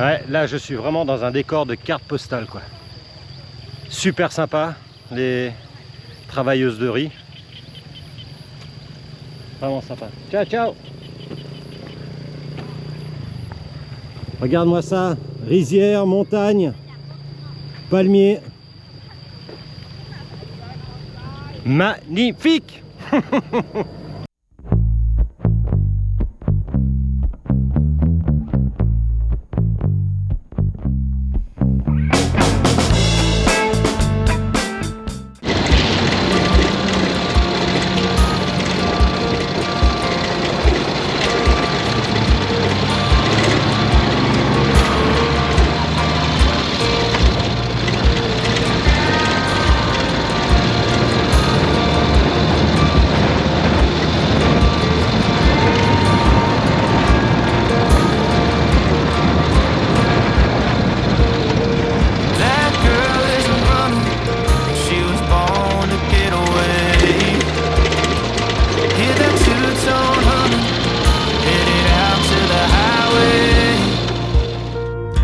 Ouais, là je suis vraiment dans un décor de carte postale quoi. Super sympa, les travailleuses de riz. Vraiment sympa. Ciao, ciao. Regarde-moi ça, rizière, montagne, palmier. Magnifique.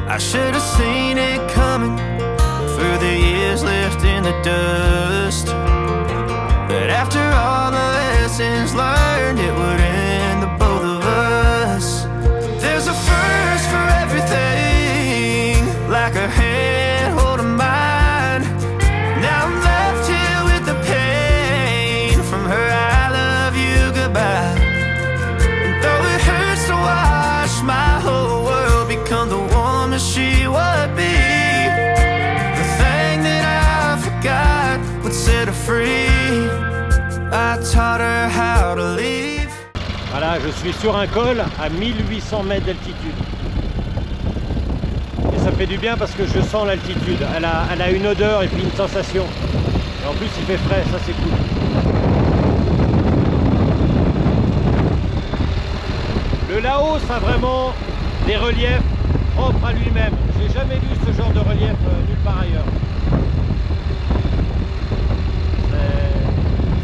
I should have seen it coming through the years left in the dust. But after all the lessons learned, it would end the both of us. There's a first for everything, like a hand holding mine. Now I'm left here with the pain from her I love you goodbye. And though it hurts to watch my whole world become the woman she would be, the thing that I forgot would set her free. I taught her how to leave. Voilà, je suis sur un col à 1800 mètres d'altitude. Et ça fait du bien parce que je sens l'altitude. Elle a une odeur et puis une sensation. Et en plus il fait frais, ça c'est cool. Le Laos a vraiment des reliefs propres à lui-même. J'ai jamais vu ce genre de relief nulle part ailleurs.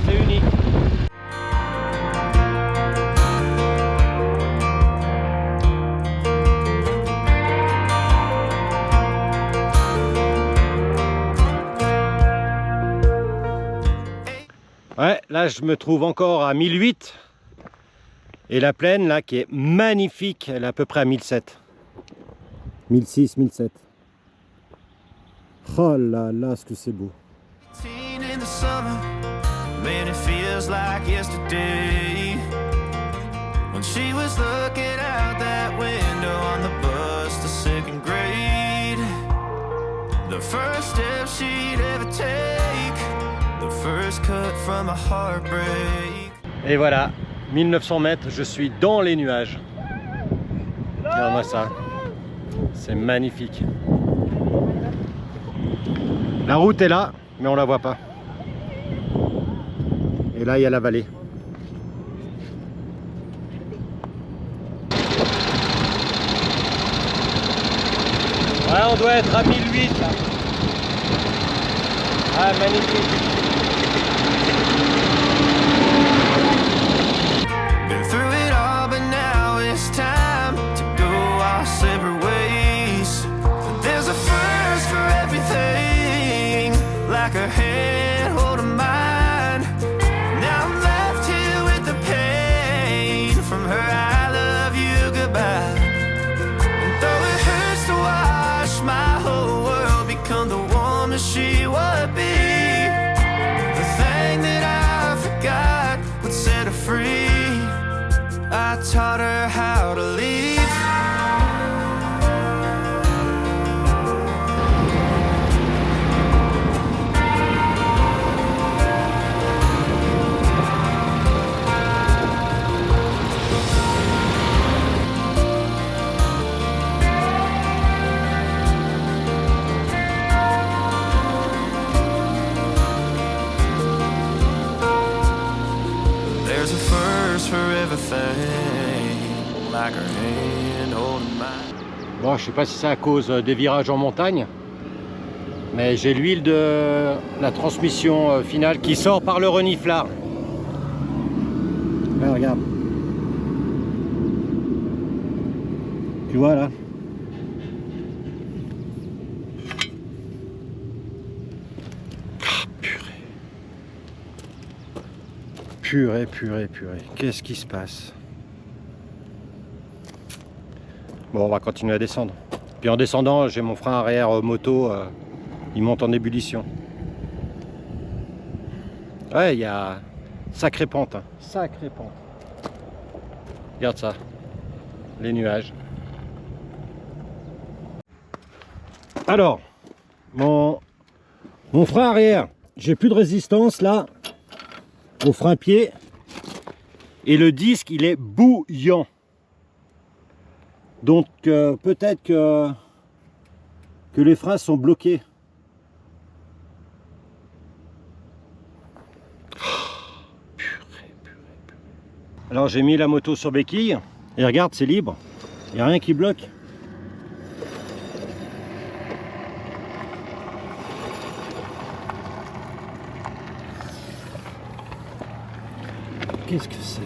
C'est unique. Ouais, là je me trouve encore à 1008 et la plaine là qui est magnifique, elle est à peu près à 1007. 1006, 1007. Oh là là, ce que c'est beau. In the summer, man, it feels like yesterday when she was looking out that window on the bus to second grade. The first step she'd ever take, the first cut from a heartbreak. Et voilà, 1900 mètres, je suis dans les nuages. Regarde-moi ça, c'est magnifique. La route est là, mais on la voit pas. Et là, il y a la vallée. Ouais, on doit être à 1008 là. Ah, magnifique. Been through it all, but now it's time to go our separate ways. There's a first for everything, like a hand holding mine. Now I'm left here with the pain from her I love you goodbye. And though it hurts to watch my whole world become the woman she would be, the thing that I forgot would set her free. I taught her how to leave. There's a first for everything, like her hand holding mine. Bon, je sais pas si c'est à cause des virages en montagne, mais j'ai l'huile de la transmission finale qui sort par le reniflard. Là, regarde. Tu vois là? Purée, purée, purée. Qu'est-ce qui se passe? Bon, on va continuer à descendre. Puis en descendant, j'ai mon frein arrière moto, il monte en ébullition. Ouais, il y a sacrée pente, hein. Sacrée pente. Regarde ça, les nuages. Alors, mon frein arrière, j'ai plus de résistance là, au frein pied. Et le disque, il est bouillant. Donc peut-être que les freins sont bloqués. Alors j'ai mis la moto sur béquille et regarde, c'est libre, il n'y a rien qui bloque. Qu'est-ce que c'est?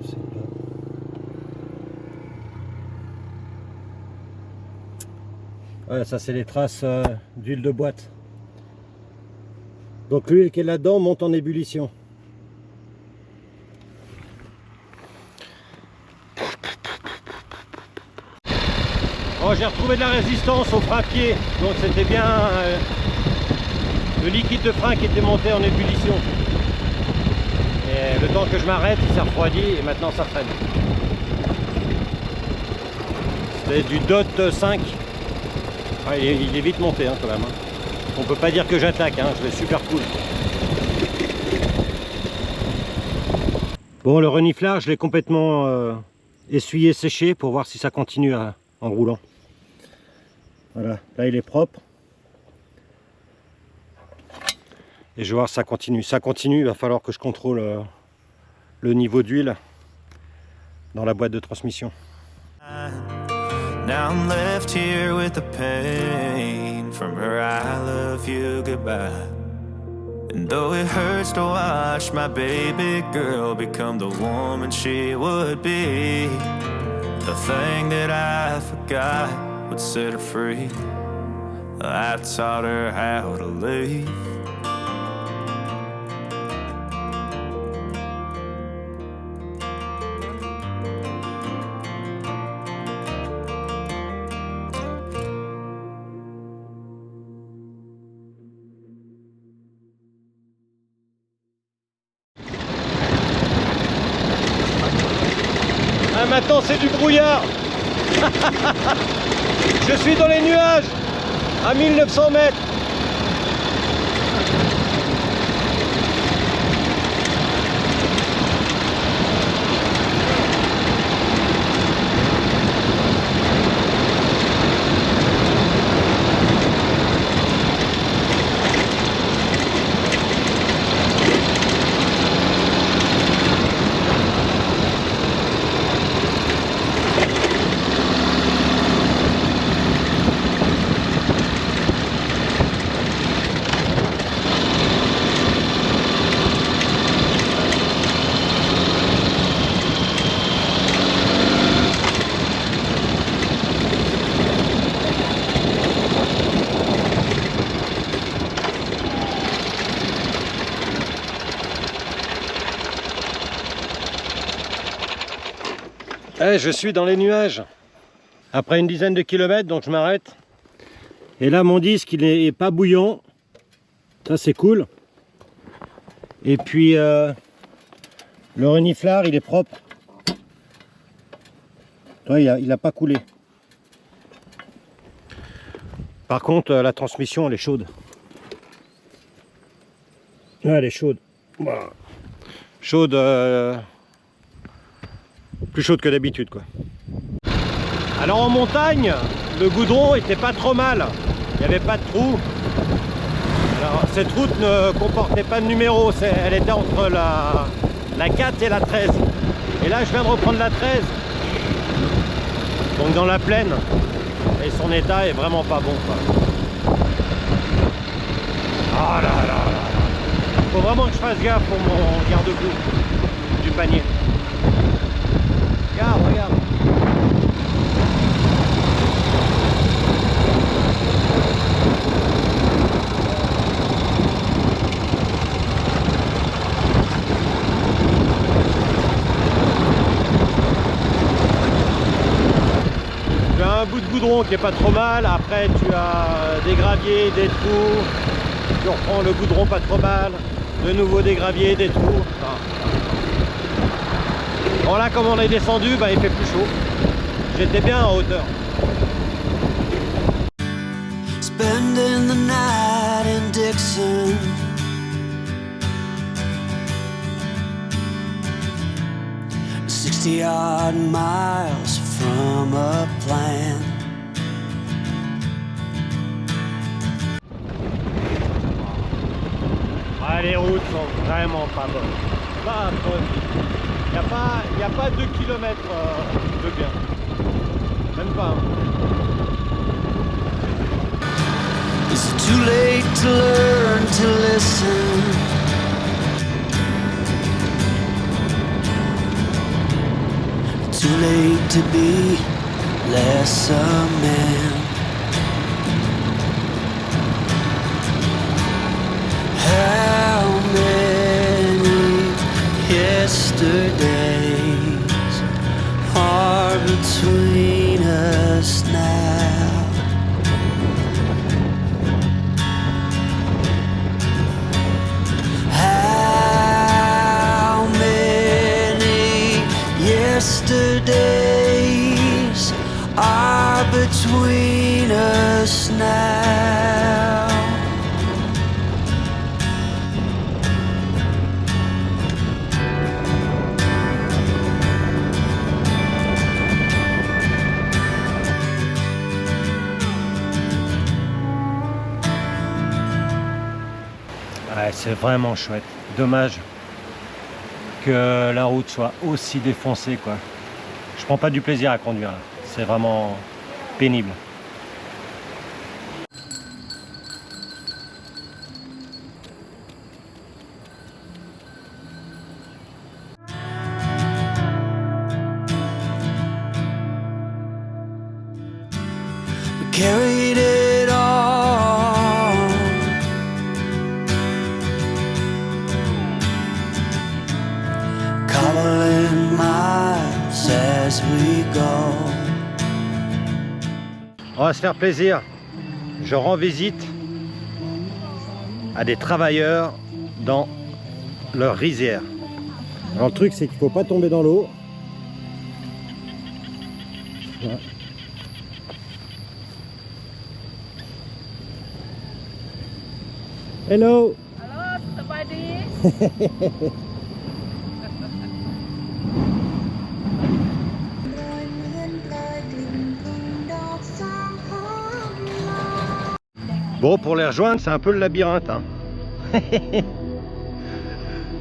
Je sais pas. Ouais, ça c'est les traces d'huile de boîte. Donc l'huile qui est là-dedans monte en ébullition. Bon, j'ai retrouvé de la résistance au frein pied, donc c'était bien le liquide de frein qui était monté en ébullition. Et le temps que je m'arrête, il s'est refroidi et maintenant ça freine. C'est du DOT 5. Ouais, il est vite monté hein, quand même. Hein. On peut pas dire que j'attaque, hein, je vais super cool. Bon, le reniflage, je l'ai complètement essuyé, séché pour voir si ça continue en roulant. Voilà, là il est propre. Et je vais voir si ça continue. Ça continue, il va falloir que je contrôle le niveau d'huile dans la boîte de transmission. Now I'm left here with the pain from her I love you goodbye. And though it hurts to watch my baby girl become the woman she would be, the thing that I forgot would set her free. I taught her how to leave. Ah, maintenant c'est du brouillard. Je suis dans les nuages à 1900 mètres. Je suis dans les nuages après une dizaine de kilomètres, donc je m'arrête. Et là mon disque il est pas bouillant, ça c'est cool. Et puis le reniflard il est propre. Ouais, il a pas coulé. Par contre la transmission elle est chaude. Ouais, elle est chaude. Chaude. Plus chaude que d'habitude quoi. Alors en montagne, le goudron était pas trop mal. Il n'y avait pas de trou. Alors cette route ne comportait pas de numéro. Elle était entre la 4 et la 13. Et là je viens de reprendre la 13. Donc dans la plaine. Et son état est vraiment pas bon quoi. Oh là là là là. Faut vraiment que je fasse gaffe pour mon garde-boue du panier. Regarde, regarde. goudron qui est pas trop mal. Après tu as des graviers, des trous. Tu reprends le goudron pas trop mal. De nouveau des graviers, des trous. Enfin, bon là comme on est descendu, bah, il fait plus chaud. J'étais bien en hauteur. Spending the night in Dixon, 60-odd miles from a plan. Ah, les routes sont vraiment pas bonnes. Pas bonnes. Il n'y a pas 2 km de bien. Même pas. Is it too late to learn to listen? Too late to be less a man. How many yesterdays are between us now? How many yesterdays are between us now? Ouais, c'est vraiment chouette. Dommage que la route soit aussi défoncée, quoi. Je prends pas du plaisir à conduire là. C'est vraiment pénible. We carried it all, cobbling miles as we go. On va se faire plaisir. Je rends visite à des travailleurs dans leur rizière. Alors le truc c'est qu'il faut pas tomber dans l'eau. Ouais. Hello. Hello, สบายดี Bon, pour les rejoindre, c'est un peu le labyrinthe. Hein.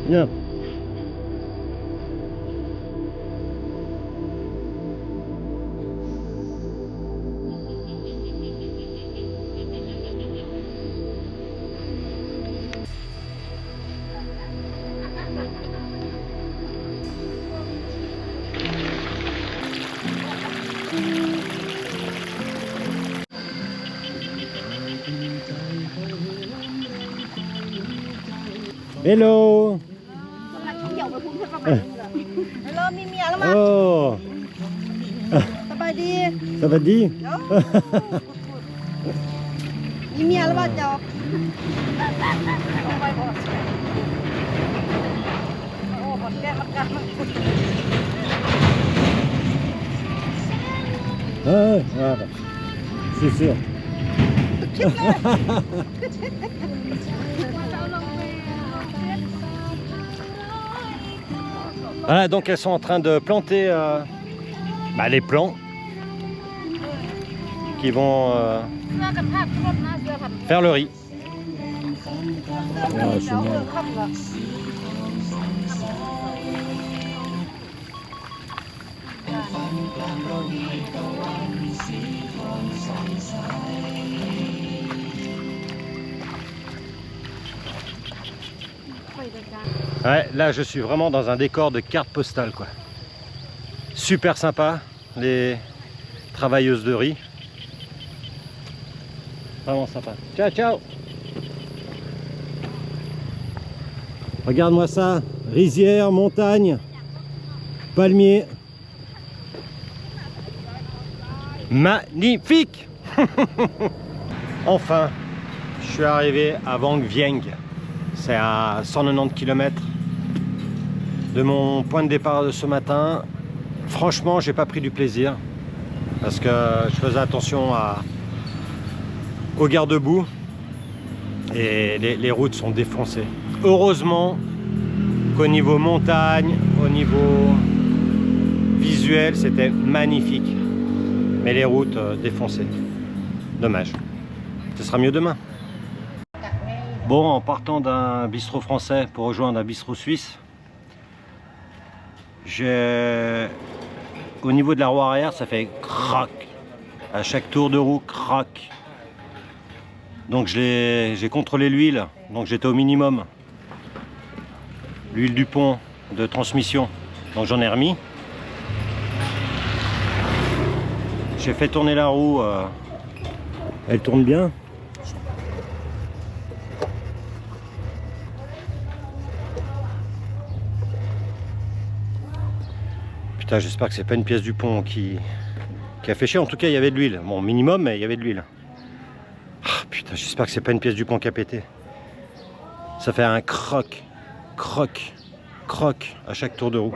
Bien. Hello. เกี่ยวไปพูดพูดประมาณนี้เหรอเริ่มมีเมียแล้วมั้ง Oh. สบายดี Ça va dire? มีเมียแล้วป่ะเจ้าไปบ่โอ้หมดแก้มันกันมัน Ah, ah, bah, c'est sûr. Voilà, donc elles sont en train de planter les plants qui vont faire le riz. Ah, génial. Ouais, là je suis vraiment dans un décor de carte postale quoi. Super sympa, les travailleuses de riz. Vraiment sympa. Ciao ciao. Regarde-moi ça, rizière, montagne, palmier. Magnifique. Enfin, je suis arrivé à Vang Vieng. C'est à 190 km de mon point de départ de ce matin. Franchement, j'ai pas pris du plaisir parce que je faisais attention aux garde-boue et les routes sont défoncées. Heureusement qu'au niveau montagne, au niveau visuel, c'était magnifique. Mais les routes défoncées. Dommage. Ce sera mieux demain. Bon, en partant d'un bistrot français pour rejoindre un bistrot suisse, au niveau de la roue arrière, ça fait crac. À chaque tour de roue, crac. Donc j'ai contrôlé l'huile, donc j'étais au minimum. L'huile du pont de transmission, donc j'en ai remis. J'ai fait tourner la roue, elle tourne bien. Putain, j'espère que c'est pas une pièce du pont qui a fait chier. En tout cas, il y avait de l'huile. Bon, minimum, mais il y avait de l'huile. Ah, putain, j'espère que c'est pas une pièce du pont qui a pété. Ça fait un croc, croc, croc à chaque tour de roue.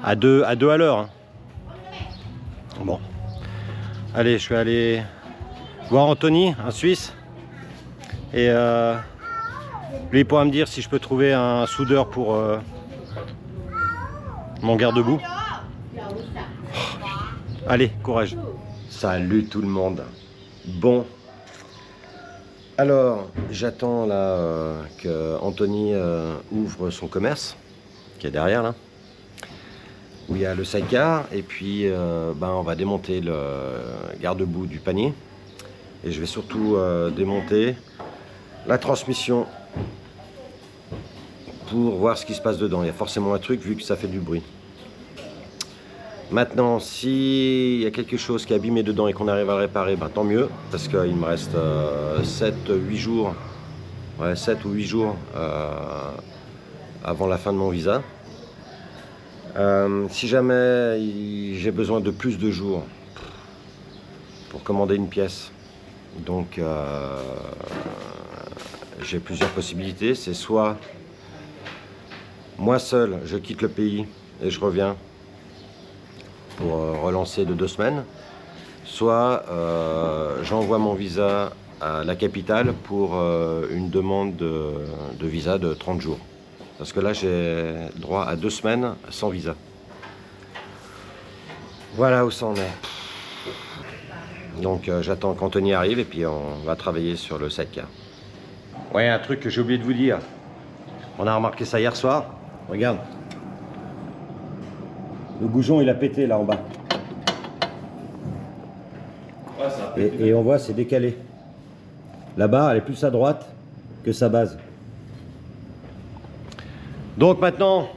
À deux à l'heure. Hein. Bon. Allez, je vais aller voir Anthony, un Suisse. Et lui, il pourra me dire si je peux trouver un soudeur pour mon garde-boue. Oh, allez, courage. Salut tout le monde. Bon. Alors, j'attends là que Anthony ouvre son commerce, qui est derrière là, où il y a le sidecar, et puis on va démonter le garde-boue du panier. Et je vais surtout démonter la transmission pour voir ce qui se passe dedans. Il y a forcément un truc vu que ça fait du bruit. Maintenant, s'il y a quelque chose qui est abîmé dedans et qu'on arrive à le réparer, tant mieux, parce qu'il me reste 7 ou 8 jours avant la fin de mon visa. Si jamais j'ai besoin de plus de jours pour commander une pièce, donc j'ai plusieurs possibilités. C'est soit moi seul, je quitte le pays et je reviens pour relancer de 2 semaines, soit j'envoie mon visa à la capitale pour une demande de visa de 30 jours. Parce que là, j'ai droit à 2 semaines sans visa. Voilà où ça en est. Donc j'attends qu'Anthony arrive et puis on va travailler sur le sidecar. Ouais, un truc que j'ai oublié de vous dire. On a remarqué ça hier soir. Regarde. Le goujon, il a pété là en bas. Ouais, ça a pété. Et on voit, c'est décalé. La barre, elle est plus à droite que sa base. Donc maintenant,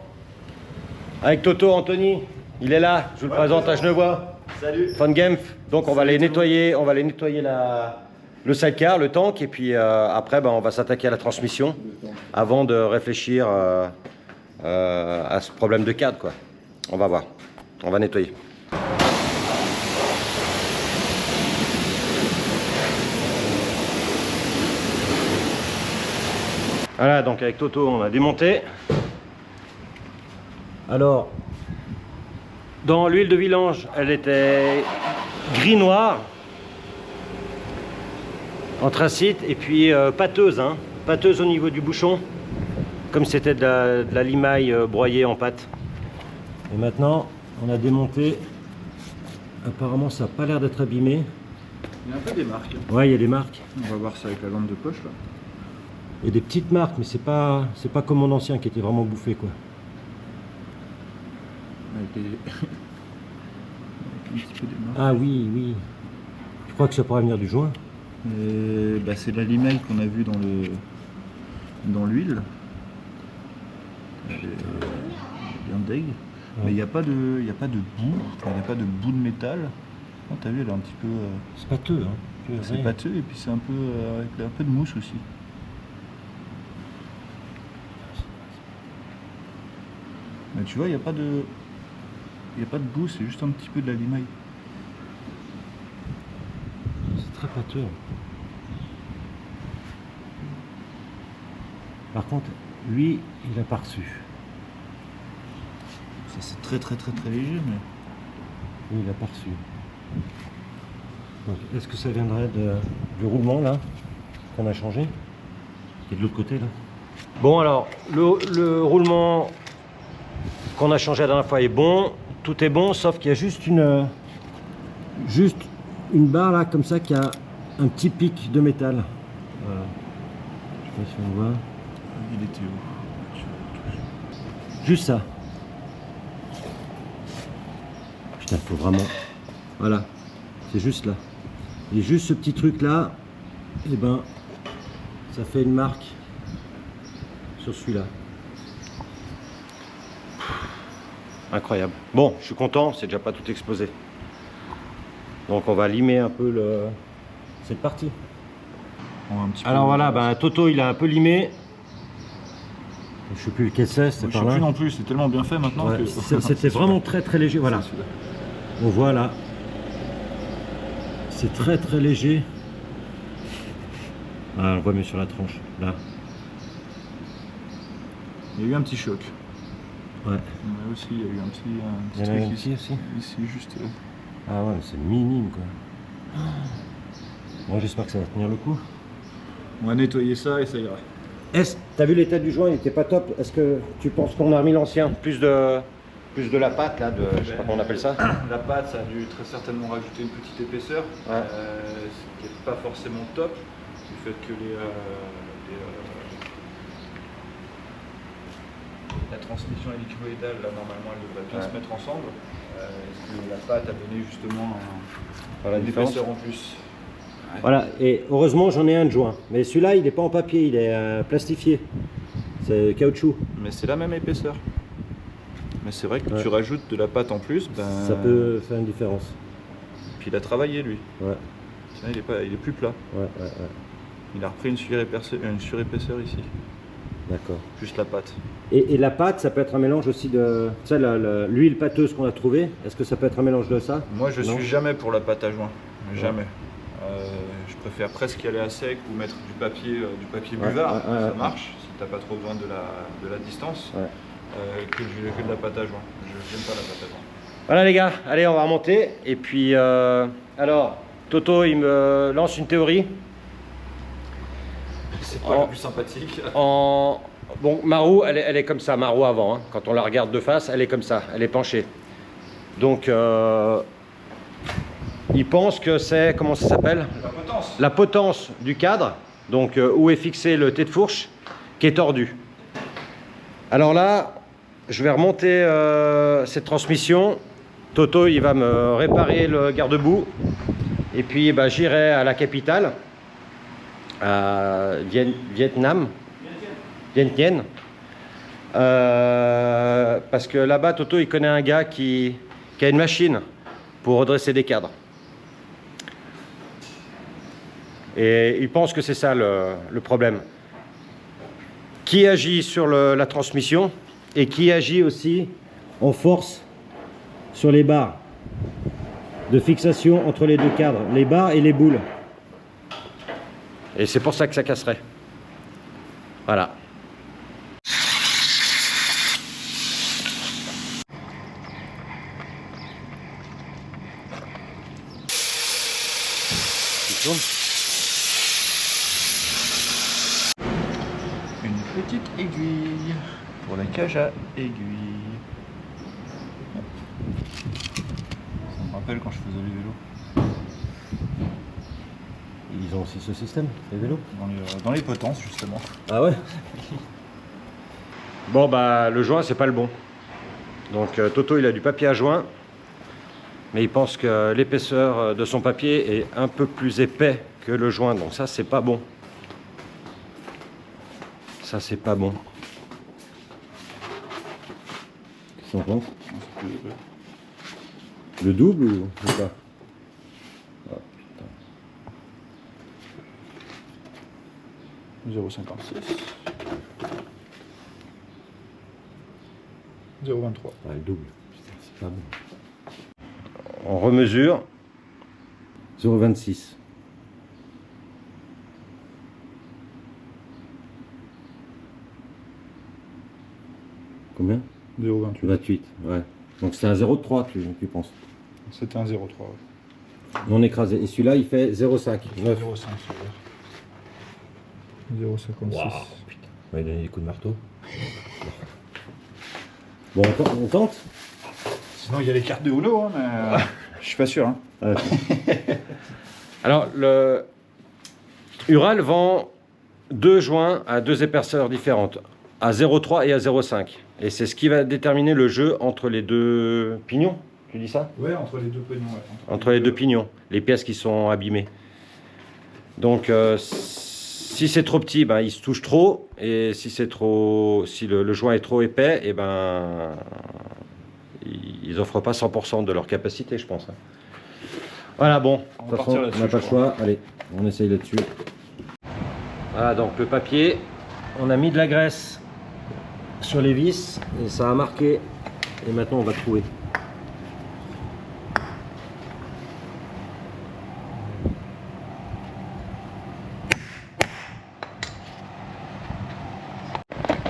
avec Toto, Anthony, il est là. Je vous le présente à Genevois. Salut. Fun Game. Donc on va les nettoyer, le sidecar, le tank, et puis après on va s'attaquer à la transmission avant de réfléchir à ce problème de cadre, quoi. On va voir, on va nettoyer. Voilà, donc avec Toto on a démonté. Alors, dans l'huile de vidange, elle était gris-noir, anthracite, et puis pâteuse, hein, pâteuse au niveau du bouchon, comme c'était de la limaille broyée en pâte. Et maintenant, on a démonté. Apparemment, ça n'a pas l'air d'être abîmé. Il y a un peu des marques. Ouais, il y a des marques. On va voir ça avec la lampe de poche là. Il y a des petites marques, mais c'est pas comme mon ancien qui était vraiment bouffé, quoi. Avec des... avec un petit peu des marques. Ah oui, oui. Je crois que ça pourrait venir du joint. C'est la limaille qu'on a vu dans l'huile. Bien deg. Ouais. Mais il n'y a pas de boue, il n'y a pas de boue de métal. Oh, t'as vu, elle est un petit peu... C'est pâteux, hein. C'est pâteux et puis c'est un peu avec un peu de mousse aussi. Mais tu vois, il n'y a pas de boue, c'est juste un petit peu de la limaille. très pâteux. Par contre, lui, il a pas reçu. Ça c'est très léger, mais... Lui, il a pas reçu. Donc, est-ce que ça viendrait du roulement là qu'on a changé? Qui est de l'autre côté là. Bon alors, le roulement qu'on a changé la dernière fois est bon. Tout est bon, sauf qu'il y a juste une barre là comme ça qui a un petit pic de métal. Voilà. Je sais pas si on voit. Il était où? Juste ça. Putain, faut vraiment. Voilà. C'est juste là. Et juste ce petit truc là, et ben, ça fait une marque sur celui-là. Incroyable. Bon, je suis content, c'est déjà pas tout explosé. Donc on va limer un peu cette partie. Alors voilà, ben, Toto il a un peu limé. Je sais plus lequel c'est, Je sais plus non plus, c'est tellement bien fait maintenant ouais, que... C'était vraiment très léger, voilà. On voit là. C'est très léger. Ah, on voit mieux sur la tranche, là. Il y a eu un petit choc. Ouais. Mais aussi, il y a eu un petit Il y en a truc un petit aussi. Ici, juste... Ah ouais, c'est minime quoi. Moi j'espère que ça va tenir le coup. On va nettoyer ça et ça ira. T'as vu l'état du joint, il était pas top. Est-ce que tu penses qu'on a remis l'ancien? Plus de la pâte là, je sais pas comment on appelle ça. La pâte, ça a dû très certainement rajouter une petite épaisseur, ouais. Ce qui n'est pas forcément top, du fait que la transmission hélicoïdale, là normalement elle devrait bien se mettre ensemble. Est-ce que la pâte a donné justement une épaisseur en plus? Ouais. Voilà, et heureusement j'en ai un de joint. Mais celui-là il n'est pas en papier, il est plastifié. C'est caoutchouc. Mais c'est la même épaisseur. Mais c'est vrai que tu rajoutes de la pâte en plus, ben... ça peut faire une différence. Puis il a travaillé lui. Ouais. Tiens, il est plus plat. Ouais. Il a repris une surépaisseur ici. D'accord. Juste la pâte. Et la pâte, ça peut être un mélange aussi de... Tu sais, l'huile pâteuse qu'on a trouvée, est-ce que ça peut être un mélange de ça? Moi je suis jamais pour la pâte à joint. Jamais. Je préfère presque y aller à sec ou mettre du papier buvard, ça marche, si tu n'as pas trop besoin de la distance, que de la pâte à joint. Je n'aime pas la pâte à joint. Voilà les gars, allez on va remonter. Et puis, alors, Toto il me lance une théorie. C'est pas la plus sympathique. Bon, Marou, elle est comme ça, Marou avant, hein. Quand on la regarde de face, elle est comme ça, elle est penchée. Donc, il pense que c'est, comment ça s'appelle? La potence du cadre, donc où est fixé le T de fourche, qui est tordu. Alors là, je vais remonter cette transmission. Toto, il va me réparer le garde-boue. Et puis, bah, j'irai à la capitale, à Vientiane. Parce que là-bas, Toto, il connaît un gars qui a une machine pour redresser des cadres. Et il pense que c'est ça le problème. Qui agit sur la transmission et qui agit aussi en force sur les barres de fixation entre les deux cadres, les barres et les boules. Et c'est pour ça que ça casserait. Voilà. Une petite aiguille pour la cage à aiguille. Ça me rappelle quand je faisais les vélos. Ils ont aussi ce système, les vélos? Dans les potences justement. Ah ouais. Bon bah le joint c'est pas le bon. Donc Toto il a du papier à joint. Mais il pense que l'épaisseur de son papier est un peu plus épais que le joint. Donc ça c'est pas bon. Ça c'est pas bon. Qu'est-ce qu'on pense? Le double ou pas? Oh, putain. 0,56. 0,23. Ah, le double. Putain, c'est pas bon. On remesure. 0,26. Combien? 0,28. 28, ouais. Donc c'est un 0,3 tu penses? C'était un 0,3. Ouais. Non écrasé. Et celui-là il fait 0,5. 9. 0,5 celui-là. 0,56. Wow, putain. On va lui donner des coups de marteau. Bon, on tente? Sinon il y a les cartes de houlo, hein, mais je suis pas sûr. Hein. Ouais. Alors le Ural vend 2 joints à 2 épaisseurs différentes, à 0,3 et à 0,5. Et c'est ce qui va déterminer le jeu entre les deux pignons, tu dis ça? Ouais, entre les deux pignons. Ouais. Entre les deux pignons, les pièces qui sont abîmées. Donc si c'est trop petit, ben, il se touche trop. Et si c'est trop, si le joint est trop épais, et ben ils offrent pas 100% de leur capacité, je pense. Voilà, bon, de toute façon, on n'a pas le choix. Allez, on essaye là-dessus. Voilà, donc le papier, on a mis de la graisse sur les vis et ça a marqué. Et maintenant, on va trouver.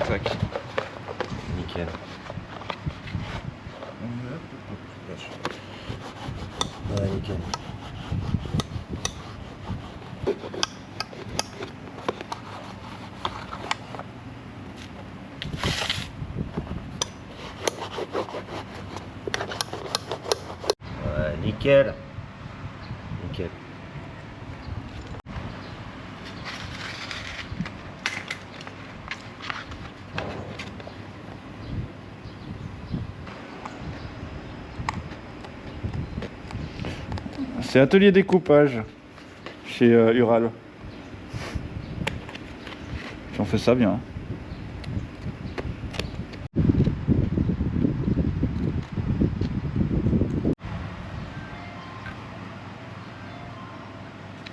Tac. Nickel. Ouais, nickel. Ouais, nickel. Nickel. C'est atelier découpage chez Ural. Puis on fait ça bien.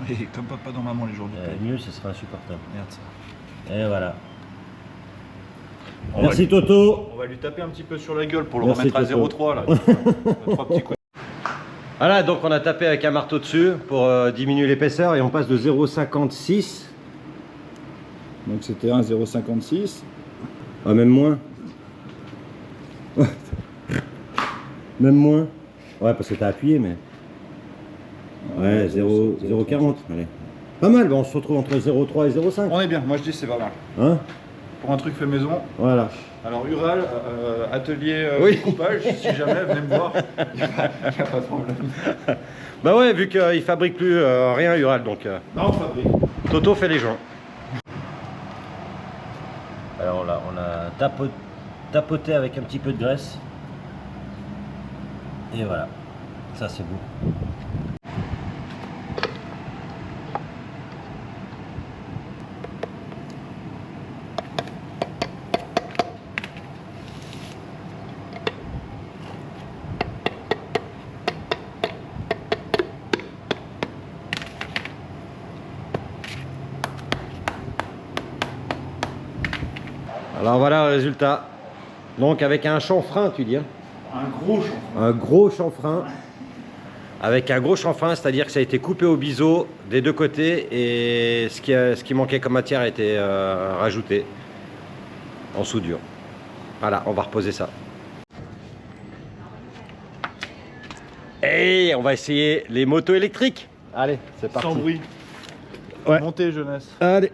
Et comme papa dans maman les jours du paye. Mieux, ce sera insupportable. Merde ça. Et voilà. On Merci va Toto. on va lui taper un petit peu sur la gueule pour le Merci, remettre à Toto. 0,3 là. 3 petits coups. Voilà, donc on a tapé avec un marteau dessus pour diminuer l'épaisseur et on passe de 0,56. Donc c'était un 0,56. Ah, même moins. Même moins. Ouais, parce que t'as appuyé, mais. Ouais, 0,40. Allez. Pas mal, bah on se retrouve entre 0,3 et 0,5. On est bien, moi je dis c'est pas mal. Hein? Pour un truc fait maison. Voilà. Alors Ural, atelier Oui. découpage, si jamais, venez me voir. Il n'y a pas de problème. Bah ouais, vu qu'il fabrique plus rien Ural, donc Non, on fabrique. Toto fait les joints. Alors là, on a tapoté avec un petit peu de graisse. Et voilà, ça c'est beau. Alors voilà le résultat. Donc avec un chanfrein, tu dis hein? Un gros chanfrein. Un gros chanfrein. Avec un gros chanfrein, c'est-à-dire que ça a été coupé au biseau des deux côtés et ce qui manquait comme matière a été rajouté en soudure. Voilà, on va reposer ça. Et on va essayer les motos électriques. Allez, c'est parti. Sans bruit. Ouais. Montez jeunesse. Allez.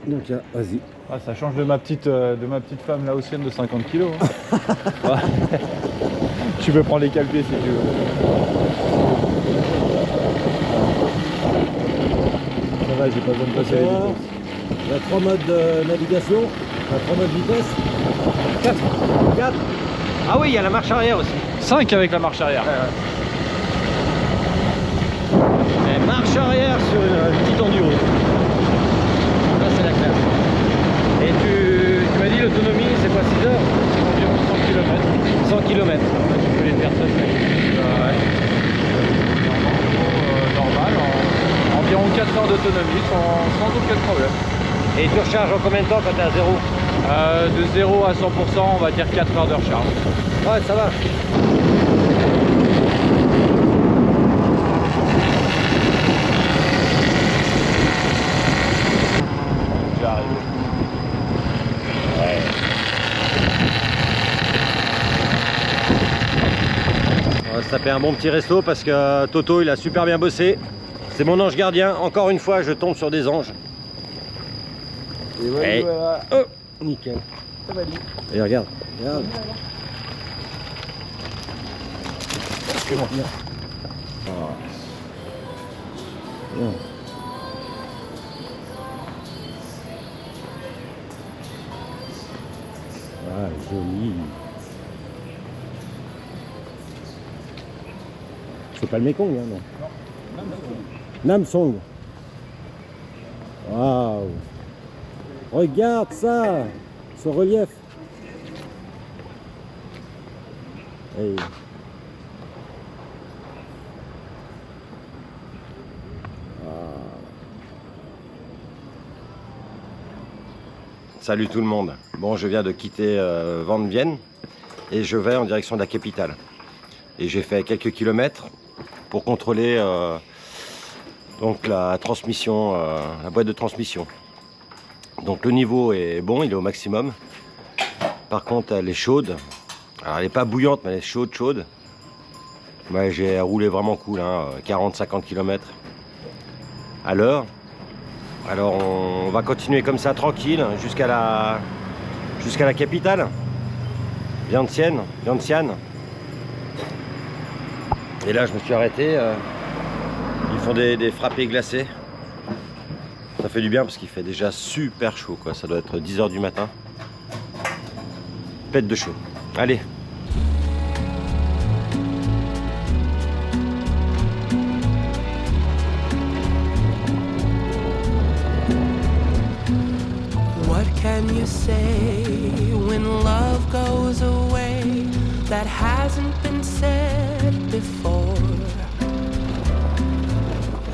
Donc là, vas-y. Ah, ça change de ma petite femme laotienne de 50 kg. Hein. Ouais. Tu peux prendre les cale-pieds si tu veux. Ça va, j'ai pas besoin de passer les vitesses. Il y a 3 modes de navigation, il y a 3 modes vitesse. 4. Ah oui, il y a la marche arrière aussi. 5 avec la marche arrière. Et marche arrière sur une petite enduro. Là, c'est la classe. Et tu m'as dit l'autonomie, c'est quoi, 6 heures? C'est environ 100 km. 100 km. Tu peux les faire ça, normal, environ 4 heures d'autonomie sans aucun problème. Et tu recharges en combien de temps quand tu es à 0? De 0 à 100%, on va dire 4 heures de recharge. Ouais, ça va. J'arrive. Ouais. taper un bon petit resto parce que Toto il a super bien bossé. C'est mon ange gardien. Encore une fois, je tombe sur des anges. Et voilà, Hey. voilà. Oh, nickel. Ça va aller. Et regarde, regarde. Comment bien. Bien. Ah, joli. C'est pas le Mekong, hein, non? Namsong. Waouh. Regarde ça, ce relief. Hey. Salut tout le monde. Bon, je viens de quitter Van Vienne et je vais en direction de la capitale. Et j'ai fait quelques kilomètres pour contrôler donc la transmission, la boîte de transmission. Donc le niveau est bon, il est au maximum. Par contre, elle est chaude. Alors elle n'est pas bouillante, mais elle est chaude. Ouais, j'ai roulé vraiment cool, hein, 40-50 km à l'heure. Alors on va continuer comme ça tranquille jusqu'à la capitale, Vientiane. Et là je me suis arrêté, ils font des frappés glacés. Ça fait du bien parce qu'il fait déjà super chaud quoi, ça doit être 10 h du matin. Pète de chaud. Allez. What can you say when love goes away that hasn't been said before?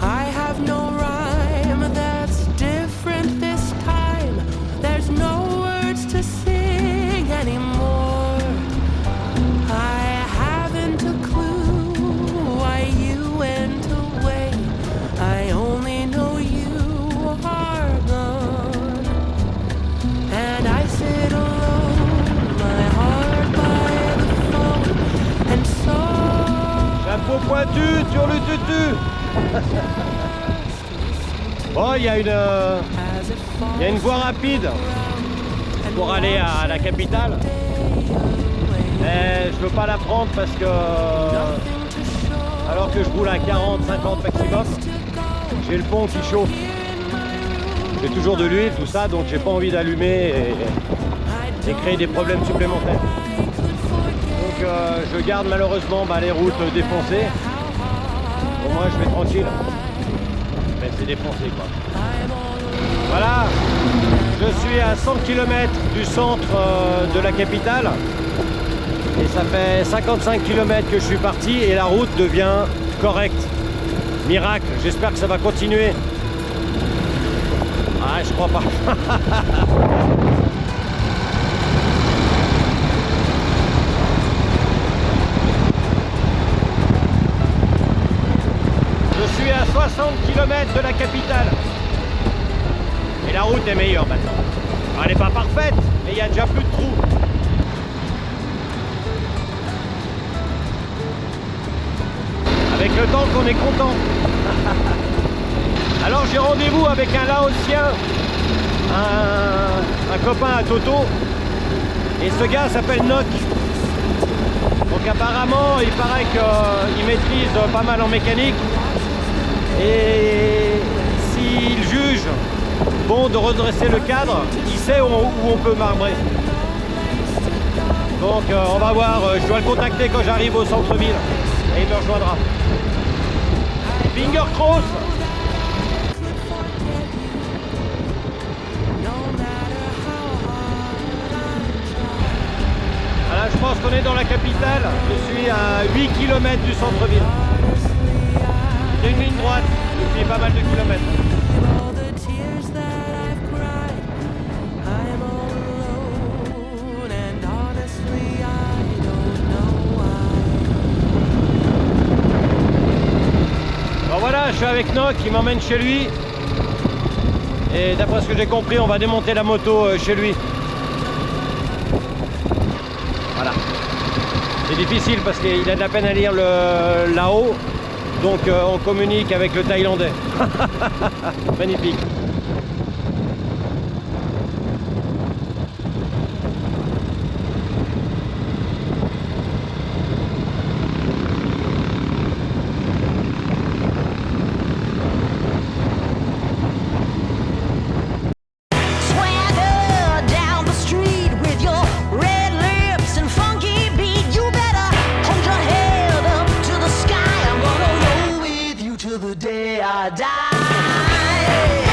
I have no rhyme that's different this time. There's no words to sing anymore. I haven't a clue why you went away. I only know you are gone. And I sit alone, my heart by the phone, and so Chapeau pointu sur le tutu. Bon, il y a une voie rapide pour aller à la capitale. Mais je veux pas la prendre parce que alors que je roule à 40-50 maximum, j'ai le pont qui chauffe. J'ai toujours de l'huile, tout ça, donc j'ai pas envie d'allumer et créer des problèmes supplémentaires. Donc je garde malheureusement les routes défoncées. Au moins je vais tranquille. Mais c'est défoncé quoi. Voilà, je suis à 100 km du centre de la capitale. Et ça fait 55 km que je suis parti et la route devient correcte. Miracle, j'espère que ça va continuer. Ah, je crois pas. Je suis à 60 km de la capitale. Et la route est meilleure maintenant. Elle n'est pas parfaite, mais il y a déjà plus de trous. Avec le temps qu'on est content. Alors j'ai rendez-vous avec un Laotien, un copain à Toto. Et ce gars s'appelle Noc. Donc apparemment, il paraît qu'il maîtrise pas mal en mécanique. Et s'il juge bon de redresser le cadre, il sait où on peut marbrer. Donc on va voir, je dois le contacter quand j'arrive au centre-ville et il me rejoindra. Finger cross. Voilà, je pense qu'on est dans la capitale, je suis à 8 km du centre-ville. C'est une ligne droite depuis pas mal de kilomètres. Bon voilà, je suis avec Noc, il m'emmène chez lui. Et d'après ce que j'ai compris, on va démonter la moto chez lui. Voilà. C'est difficile parce qu'il a de la peine à lire le là-haut, donc on communique avec le thaïlandais. Magnifique. The day I die.